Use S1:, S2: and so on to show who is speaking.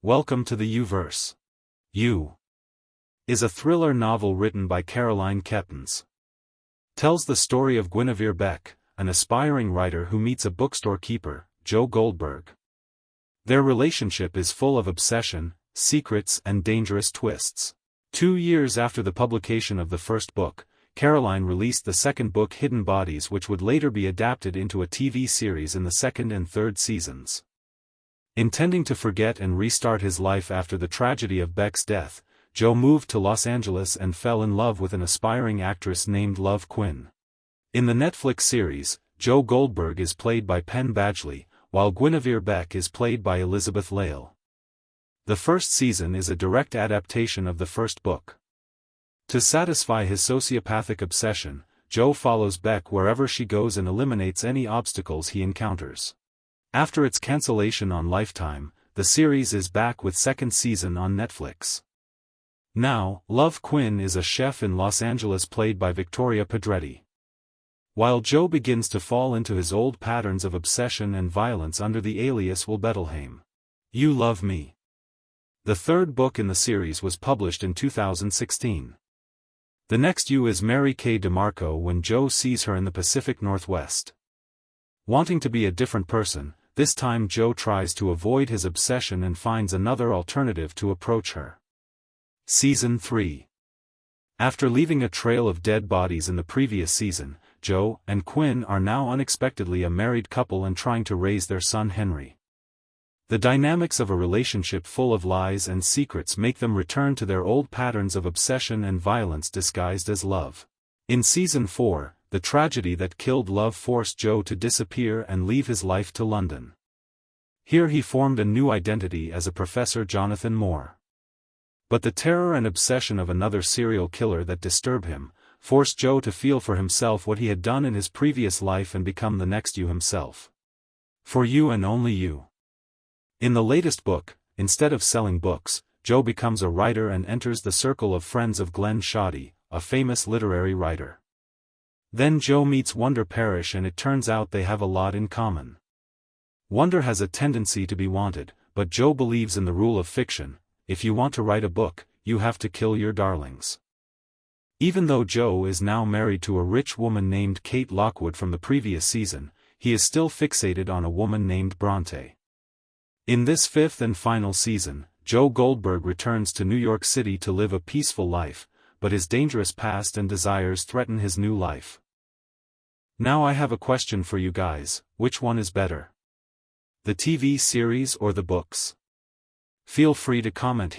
S1: Welcome to the U-verse. You is a thriller novel written by Caroline Kepnes. Tells the story of Guinevere Beck, an aspiring writer who meets a bookstore keeper, Joe Goldberg. Their relationship is full of obsession, secrets and dangerous twists. 2 years after the publication of the first book, Caroline released the second book Hidden Bodies, which would later be adapted into a TV series in the second and third seasons. Intending to forget and restart his life after the tragedy of Beck's death, Joe moved to Los Angeles and fell in love with an aspiring actress named Love Quinn. In the Netflix series, Joe Goldberg is played by Penn Badgley, while Guinevere Beck is played by Elizabeth Lail. The first season is a direct adaptation of the first book. To satisfy his sociopathic obsession, Joe follows Beck wherever she goes and eliminates any obstacles he encounters. After its cancellation on Lifetime, the series is back with second season on Netflix. Now, Love Quinn is a chef in Los Angeles played by Victoria Pedretti. While Joe begins to fall into his old patterns of obsession and violence under the alias Will Bettelheim. You Love Me. The third book in the series was published in 2016. The next You is Mary Kay DeMarco when Joe sees her in the Pacific Northwest. Wanting to be a different person, this time Joe tries to avoid his obsession and finds another alternative to approach her. Season 3. After leaving a trail of dead bodies in the previous season, Joe and Quinn are now unexpectedly a married couple and trying to raise their son Henry. The dynamics of a relationship full of lies and secrets make them return to their old patterns of obsession and violence disguised as love. In Season 4, the tragedy that killed Love forced Joe to disappear and leave his life to London. Here he formed a new identity as a Professor Jonathan Moore. But the terror and obsession of another serial killer that disturb him, forced Joe to feel for himself what he had done in his previous life and become the next you himself. For you and only you. In the latest book, instead of selling books, Joe becomes a writer and enters the circle of friends of Glenn Shoddy, a famous literary writer. Then Joe meets Wonder Parrish and it turns out they have a lot in common. Wonder has a tendency to be wanted, but Joe believes in the rule of fiction: if you want to write a book, you have to kill your darlings. Even though Joe is now married to a rich woman named Kate Lockwood from the previous season, he is still fixated on a woman named Bronte. In this fifth and final season, Joe Goldberg returns to New York City to live a peaceful life, but his dangerous past and desires threaten his new life. Now I have a question for you guys: which one is better? The TV series or the books? Feel free to comment